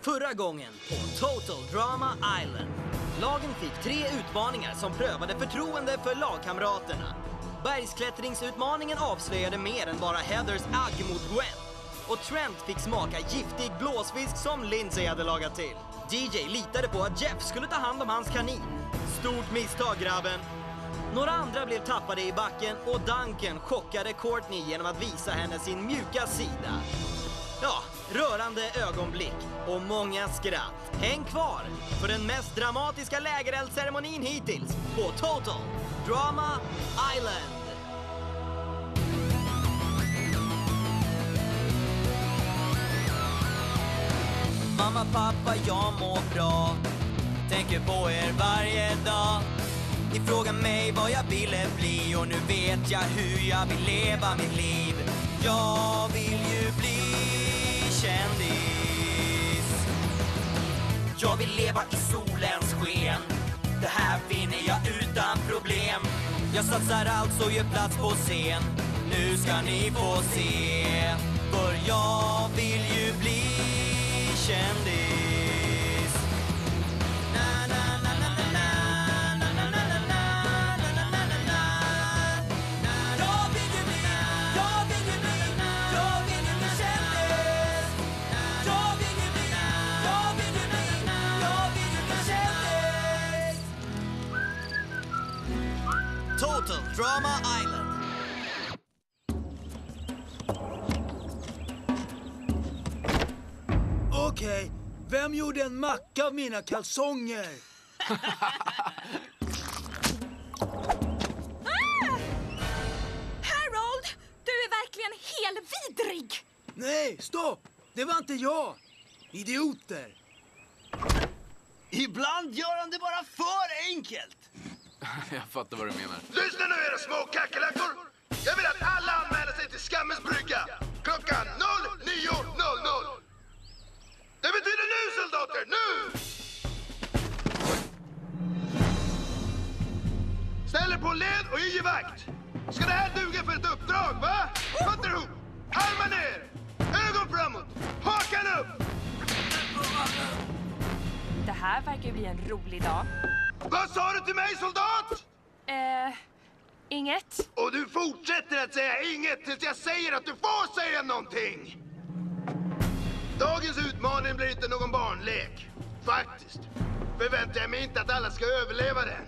Förra gången på Total Drama Island. Lagen fick 3 utmaningar som prövade förtroende för lagkamraterna. Bergsklättringsutmaningen avslöjade mer än bara Heathers agg mot Gwen. Och Trent fick smaka giftig blåsfisk som Lindsay hade lagat till. DJ litade på att Jeff skulle ta hand om hans kanin. Stort misstag, grabben. Några andra blev tappade i backen och Duncan chockade Courtney genom att visa henne sin mjuka sida. Ja, rörande ögonblick och många skratt. Häng kvar för den mest dramatiska lägereldsceremonin hittills på Total Drama Island. Mamma, pappa, jag mår bra. Tänker på er varje dag. Ni frågar mig vad jag ville bli och nu vet jag hur jag vill leva mitt liv. Jag vill ju bli kändis. Jag vill leva i solens sken. Det här vinner jag utan problem. Jag satsar allt och gör plats på scen. Nu ska ni få se. För jag vill ju bli kändis. Total Drama Island. Okej, vem gjorde en macka av mina kalsonger? Harold, du är verkligen helvidrig! Nej, stopp! Det var inte jag! Idioter! Ibland gör han det bara för enkelt. Jag fattar vad du menar. Lyssna nu era små kackerlackor! Jag vill att alla anmäler sig till Skammens brygga klockan 09:00. Det betyder nu, soldater, nu! Ställ er på led och i vakt. Ska det här duga för ett uppdrag, va? Fattar ihop! Armar ner! Ögon framåt! Hakan upp! Det här verkar ju bli en rolig dag. Vad sa du till mig, soldat? Inget. Och du fortsätter att säga inget tills jag säger att du får säga någonting. Dagens utmaning blir inte någon barnlek. Faktiskt förväntar jag mig inte att alla ska överleva den.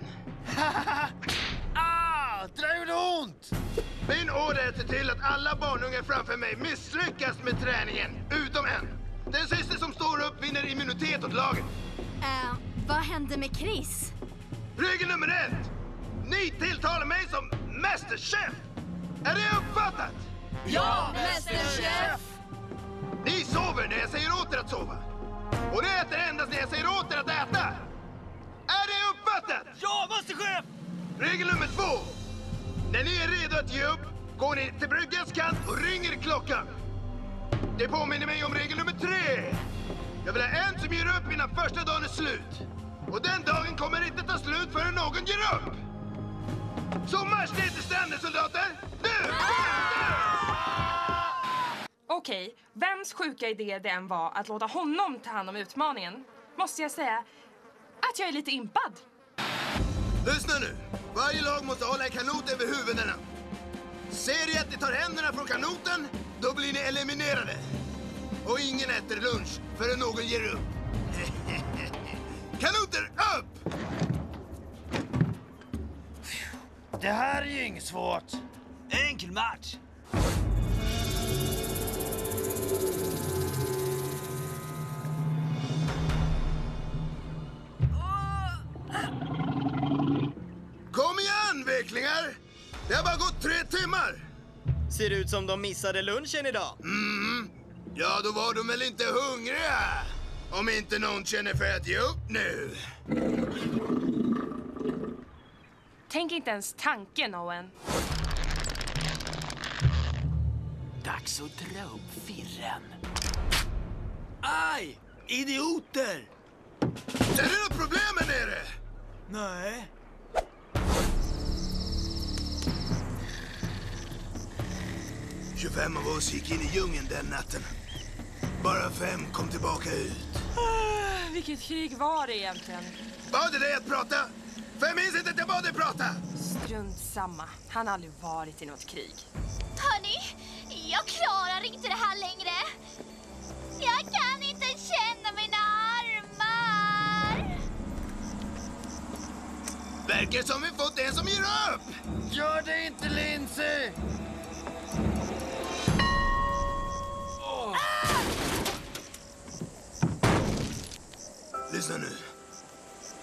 Där gjorde ont! Min order är att se till att alla barnungar framför mig misslyckas med träningen, utom en. Den sista som står upp vinner immunitet åt laget. Vad hände med Chris? Regel nummer 1. Ni tilltalar mig som mästerchef. Är det uppfattat? Ja, mästerchef! Ni sover när jag säger åt er att sova. Och ni äter endast när jag säger åt er att äta. Är det uppfattat? Ja, mästerchef! Regel nummer 2. När ni är redo att ge upp går ni till bryggans kant och ringer klockan. Det påminner mig om regel nummer 3. Jag vill ha en som ger upp innan första dagen är slut. Och den dagen kommer inte ta slut förrän någon ger upp. Så marsch ner till stranden, soldater! Nu! Okej, vems sjuka idé det än var att låta honom ta hand om utmaningen, måste jag säga att jag är lite impad. Lyssna nu. Varje lag måste hålla en kanot över huvudena. Ser ni att ni tar händerna från kanoten, då blir ni eliminerade. Och ingen äter lunch förrän någon ger upp. Kanoter upp! Det här är ju inget svårt. Enkel match. Kom igen, veklingar! Det har bara gått 3 timmar. Ser ut som de missade lunchen idag. Ja, då var de väl inte hungriga. Om inte någon känner för att ge upp nu. Tänk inte ens tanken, Owen. Dags att dra upp firren. Aj! Idioter! Är det något problem här nere? Nej. ...25 av oss gick in i djungeln den natten. Bara 5 kom tillbaka ut. Vilket krig var det egentligen? Var det dig att prata? För jag minns inte att jag bad dig prata. Strunt samma. Han har aldrig varit i något krig. Hörni, jag klarar inte det här längre. Jag kan inte känna mina armar. Verkar som vi fått en som ger upp. Gör det inte, Lindsay! Lyssna nu.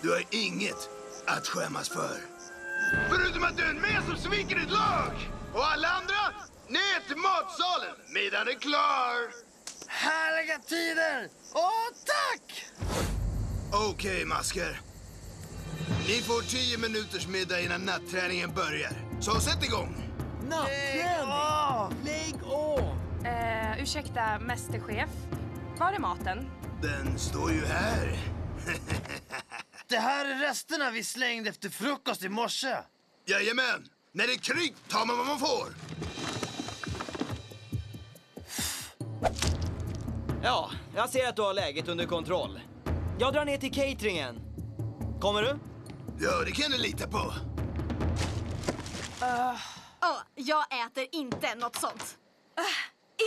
Du har inget att skämmas för. Förutom att du är en med som sviker ditt lag. Och alla andra, ner till matsalen. Middagen är klar. Härliga tider! Åh, tack! Okej, masker. Ni får 10 minuters middag innan natträningen börjar. Så sätt igång. Natträning! Lägg av! Ursäkta, mästerchef. Var är maten? Den står ju här. Det här är resterna vi slängde efter frukost i morse. Jajamän. När det är krig tar man vad man får. Ja, jag ser att du har läget under kontroll. Jag drar ner till cateringen. Kommer du? Ja, det kan du lita på. Jag äter inte något sånt.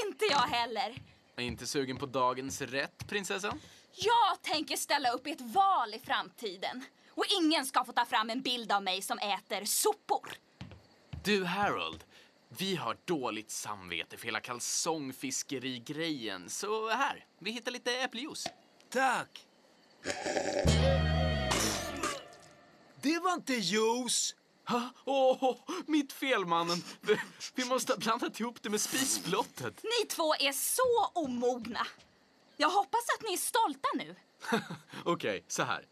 Inte jag heller. Är inte sugen på dagens rätt, prinsessan? Jag tänker ställa upp i ett val i framtiden. Och ingen ska få ta fram en bild av mig som äter sopor. Du, Harold. Vi har dåligt samvete för hela kalsongfiskerigrejen. Så här, vi hittar lite äppeljuice. Tack. Det var inte juice. Mitt fel, mannen. Vi måste ha blandat ihop det med spisblottet. Ni två är så omogna. Jag hoppas att ni är stolta nu. Okej, så här.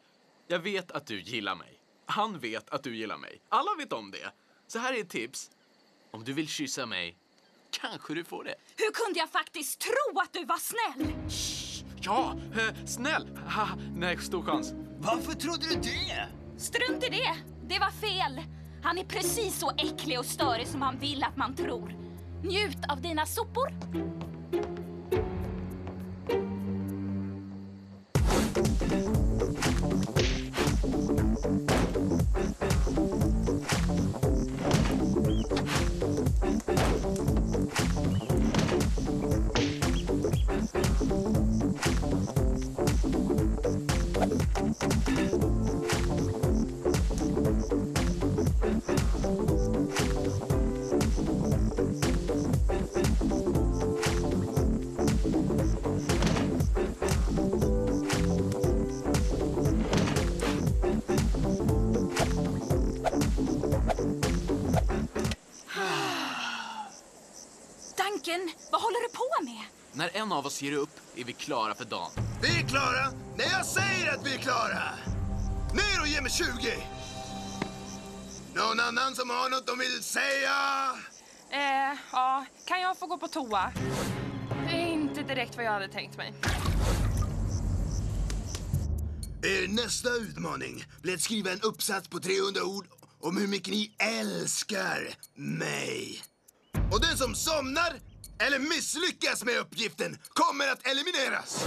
Jag vet att du gillar mig. Han vet att du gillar mig. Alla vet om det. Så här är ett tips. Om du vill kyssa mig, kanske du får det. Hur kunde jag faktiskt tro att du var snäll? Ja, snäll. Nej, stor chans. Varför trodde du det? Strunt i det. Det var fel. Han är precis så äcklig och störig som han vill att man tror. Njut av dina sopor. Duncan, vad håller du på med? När en av oss ger upp är vi klara för dagen. Vi är klara när jag säger att vi är klara. Ner och ge mig 20. Någon annan som har något de vill säga? Ja, kan jag få gå på toa? Det är inte direkt vad jag hade tänkt mig. Nästa utmaning blir att skriva en uppsats på 300 ord om hur mycket ni älskar mig. Och den som somnar eller misslyckas med uppgiften kommer att elimineras.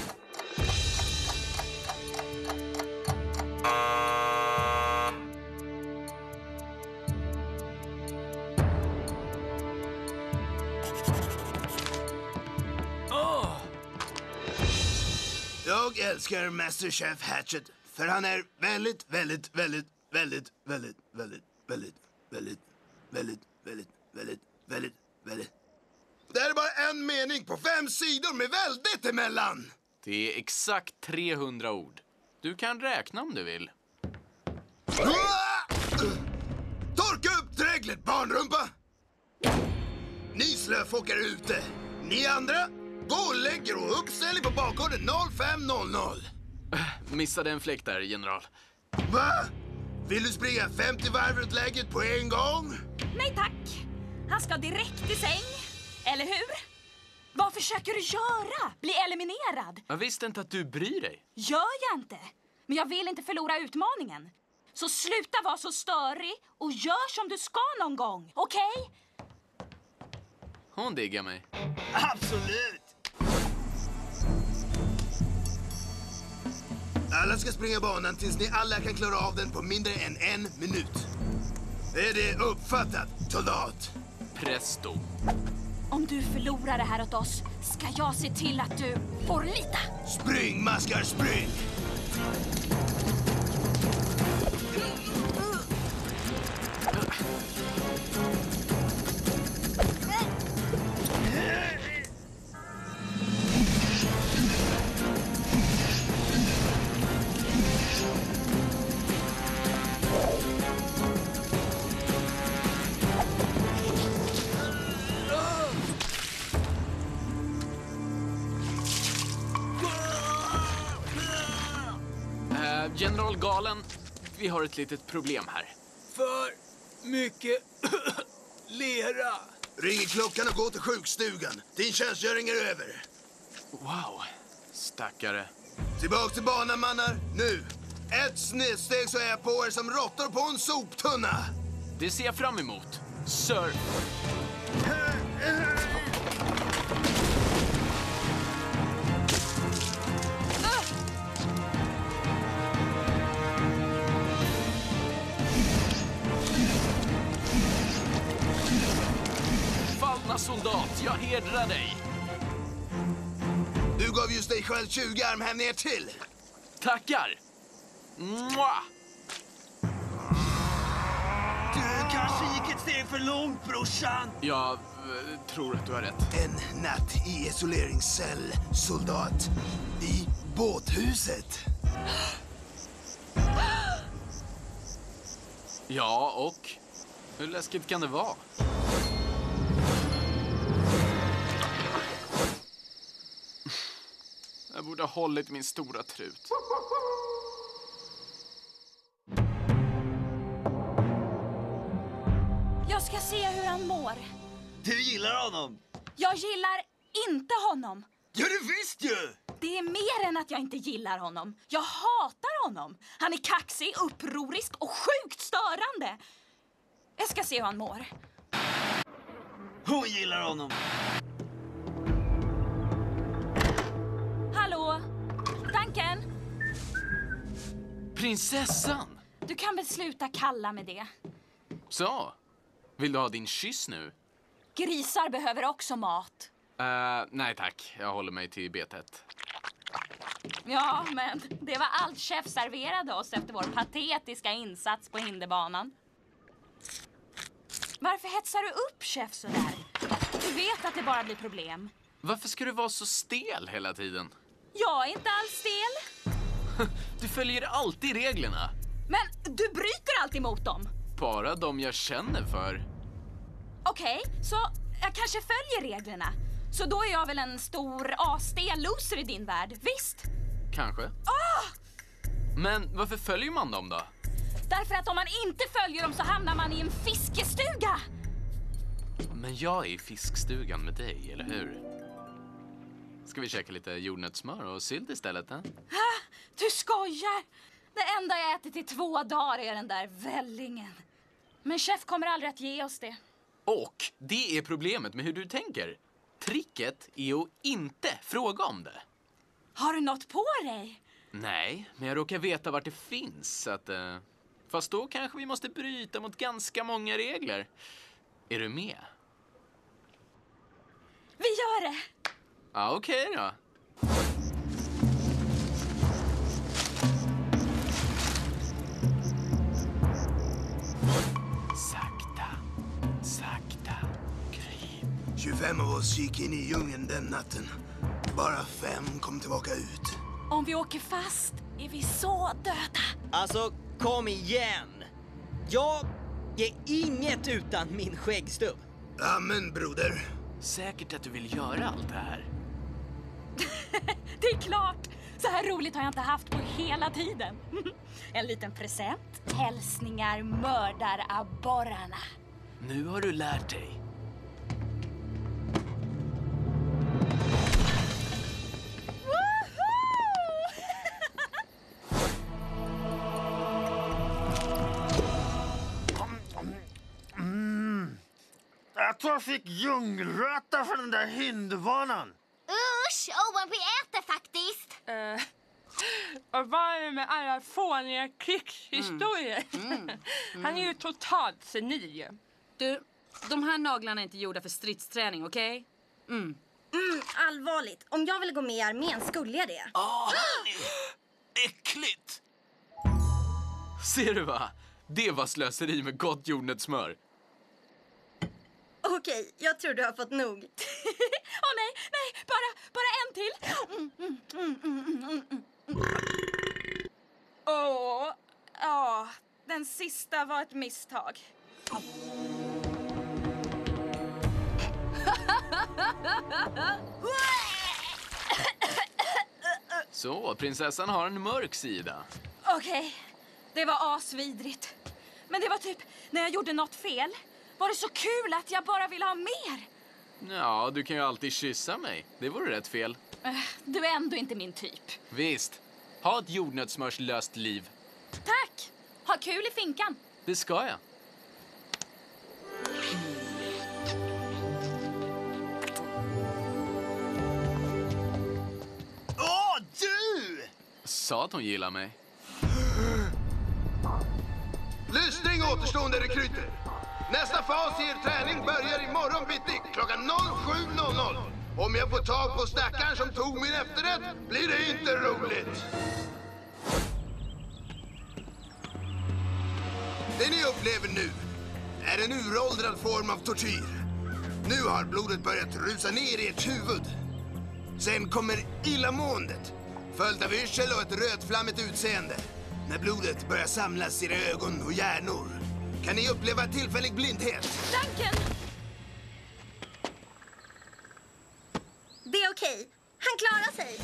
Jag älskar Masterchef Hatchet för han är väldigt Det här är bara en mening på 5 sidor med väldigt emellan. Det är exakt 300 ord. Du kan räkna om du vill. Torka upp dräglet, barnrumpa! Ni slöfockar ute. Ni andra, gå och lägger och uppställning på bakgården 05:00. Missade en fläkt där, general. Va? Vill du springa 50 varv runt läget på en gång? Nej tack. Han ska direkt i säng. Eller hur? Vad försöker du göra? Bli eliminerad? Jag visste inte att du bryr dig. Gör jag inte. Men jag vill inte förlora utmaningen. Så sluta vara så störig och gör som du ska någon gång. Okej? Hon diggar mig. Absolut! Alla ska springa banan tills ni alla kan klara av den på mindre än 1 minut. Är det uppfattat, soldat? Presto. Om du förlorar det här åt oss ska jag se till att du får lita. Spring, maskar, spring! General Galen, vi har ett litet problem här. För mycket lera. Ring i klockan och gå till sjukstugan. Din tjänstgöring är över. Wow, stackare. Tillbaka till banan, mannar. Nu! Ett snedsteg så är jag på er som råttor på en soptunna. Det ser jag fram emot. Sir. Fallna soldat, jag hedrar dig. Du gav just dig själv 20 armhävningar till. Tackar. Mwah! Du kanske gick ett steg för långt, brorsan. Jag tror att du har rätt. En natt i isoleringscell, soldat. I båthuset. Ja, och? Hur läskigt kan det vara? Jag borde ha hållit min stora trut. Jag ska se hur han mår. Du gillar honom. Jag gillar inte honom. Ja, du visst ju. Det är mer än att jag inte gillar honom. Jag hatar honom. Han är kaxig, upprorisk och sjukt störande. Jag ska se hur han mår. Hon gillar honom. Hallå? Duncan? Prinsessan! Du kan väl sluta kalla med det. Så, vill du ha din kyss nu? Grisar behöver också mat. Nej tack, jag håller mig till betet. Ja, men det var allt chef serverade oss efter vår patetiska insats på hinderbanan. Varför hetsar du upp chef så där? Du vet att det bara blir problem. Varför ska du vara så stel hela tiden? Jag är inte alls stel. Du följer alltid reglerna. Men du bryter alltid mot dem. Bara de jag känner för. Okej, så jag kanske följer reglerna. Så då är jag väl en stor astel loser i din värld, visst? Kanske. Men varför följer man dem då? Därför att om man inte följer dem så hamnar man i en fiskestuga. Men jag är i fiskstugan med dig, eller hur? Ska vi käka lite jordnötssmör och sylt istället? Du skojar! Det enda jag ätit i 2 dagar är den där vällingen. Men chef kommer aldrig att ge oss det. Och det är problemet med hur du tänker. Tricket är att inte fråga om det. Har du något på dig? Nej, men jag råkar veta vart det finns. Så att, fast då kanske vi måste bryta mot ganska många regler. Är du med? Vi gör det! Ja, okej då. Sakta, sakta, kryp. 25 av oss gick in i djungeln den natten. Bara 5 kom tillbaka ut. Om vi åker fast är vi så döda. Alltså, kom igen! Jag är inget utan min skäggstubb. Amen, broder. Säkert att du vill göra allt det här. Det är klart! Så här roligt har jag inte haft på hela tiden. En liten present. Hälsningar mördarabborrarna. Nu har du lärt dig. Jag tror jag fick djungelröta för den där hinderbanan. Usch, Owen, vi äter faktiskt. Och vad är det med alla fåniga krigshistorier? Han är ju totalt senil. Du, de här naglarna är inte gjorda för stridsträning, okej? Allvarligt. Om jag ville gå med i armén skulle jag det. Äckligt! Ser du va? Det var slöseri med gott jordnötssmör. Okej, jag tror du har fått nog. Åh nej, bara en till. Den sista var ett misstag. Så, prinsessan har en mörk sida. Okej, det var asvidrigt. Men det var typ när jag gjorde något fel. Var det så kul att jag bara ville ha mer? Ja, du kan ju alltid kyssa mig. Det vore rätt fel. Du är ändå inte min typ. Visst. Ha ett jordnötssmörslöst liv. Tack! Ha kul i finkan. Det ska jag. Åh, du! Sa att hon gillar mig. Lystring återstående rekryter. Nästa fas i er träning börjar imorgon bitti klockan 07.00. Om jag får tag på stackaren som tog min efterrätt blir det inte roligt. Det ni upplever nu är en uråldrad form av tortyr. Nu har blodet börjat rusa ner i ert huvud. Sen kommer illamåendet, följt av yrsel och ett rödflammigt utseende. När blodet börjar samlas i era ögon och hjärnor kan ni uppleva tillfällig blindhet. Duncan! Det är okej. Han klarar sig.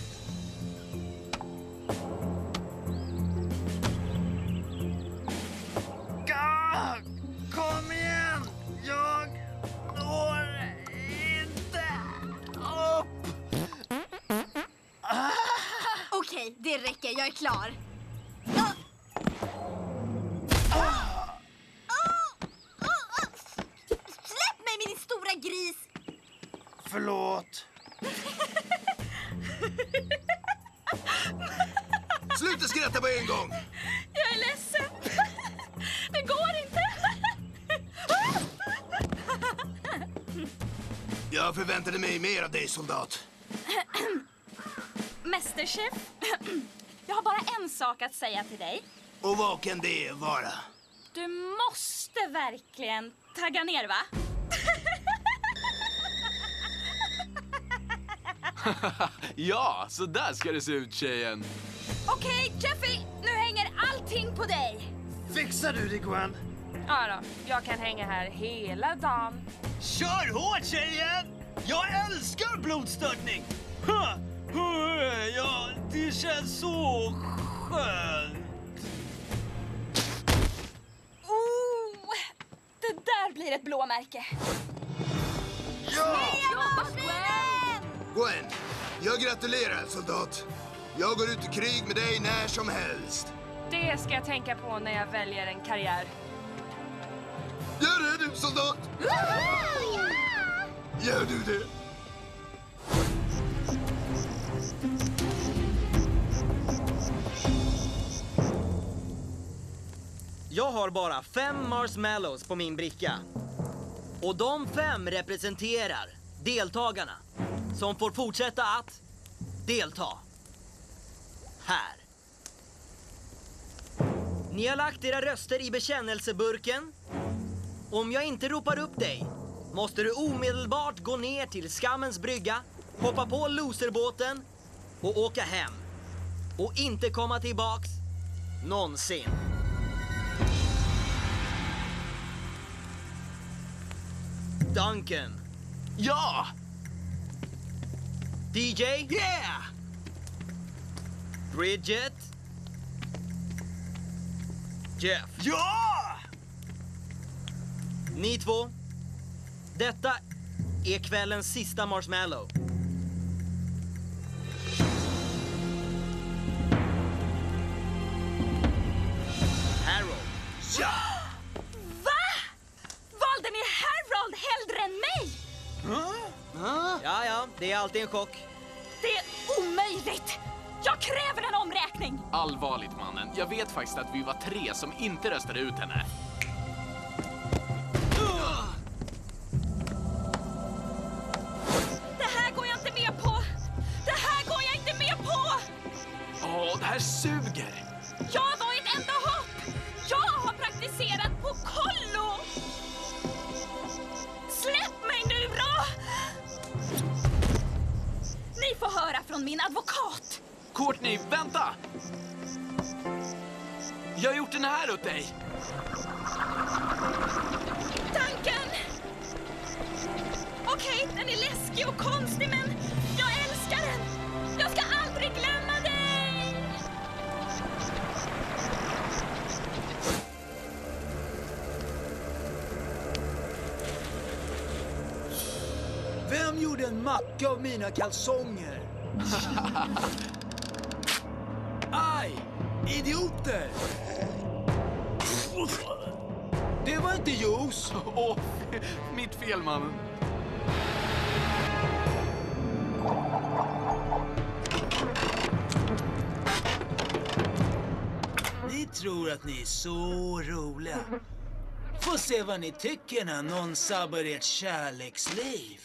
Kom igen! Jag når inte upp! Okej, det räcker. Jag är klar. Släpp mig, min stora gris! Förlåt. Sluta skratta på en gång! Jag är ledsen. Det går inte. Jag förväntade mig mer av dig, soldat. Mästerchef, jag har bara en sak att säga till dig. Och vad kan det vara? Du måste verkligen tagga ner, va? Ja, så där ska det se ut, tjejen. Okej, Jeffy, nu hänger allting på dig. Fixar du det, Gwen? Ja då, jag kan hänga här hela dagen. Kör hårt, tjejen! Jag älskar blodstörtning! Ja, det känns så skönt. Det där blir ett blåmärke. Ja! Gwen! Gwen, jag gratulerar, soldat. Jag går ut i krig med dig när som helst. Det ska jag tänka på när jag väljer en karriär. Gör det, du soldat! Gör du det? Jag har bara 5 marshmallows på min bricka. Och de 5 representerar deltagarna som får fortsätta att delta. Här. Ni har lagt era röster i bekännelseburken. Om jag inte ropar upp dig måste du omedelbart gå ner till skammens brygga, hoppa på loserbåten och åka hem. Och inte komma tillbaks någonsin. Duncan. Ja! DJ. Yeah! Bridget. Jeff. Ja! Ni två. Detta är kvällens sista marshmallow. Harold. Ja! Va? Valde ni Harold hellre än mig? Ja, det är alltid en chock. Det är omöjligt. Jag kräver en omräkning. Allvarligt, mannen. Jag vet faktiskt att vi var 3 som inte röstade ut henne. Det här går jag inte med på! Det här går jag inte med på! Åh, det här suger! Jag var ett enda hopp! Jag har praktiserat på kollo! Släpp mig nu då! Ni får höra från min advokat! Courtney, vänta! Jag har gjort den här åt dig. Tanken! Okej, den är läskig och konstig, men jag älskar den! Jag ska aldrig glömma dig! Vem gjorde en macka av mina kalsonger? Aj! Idioter! Det var inte juice. Åh, mitt fel, mannen. Ni tror att ni är så roliga. Får se vad ni tycker när någon sabbar ert kärleksliv.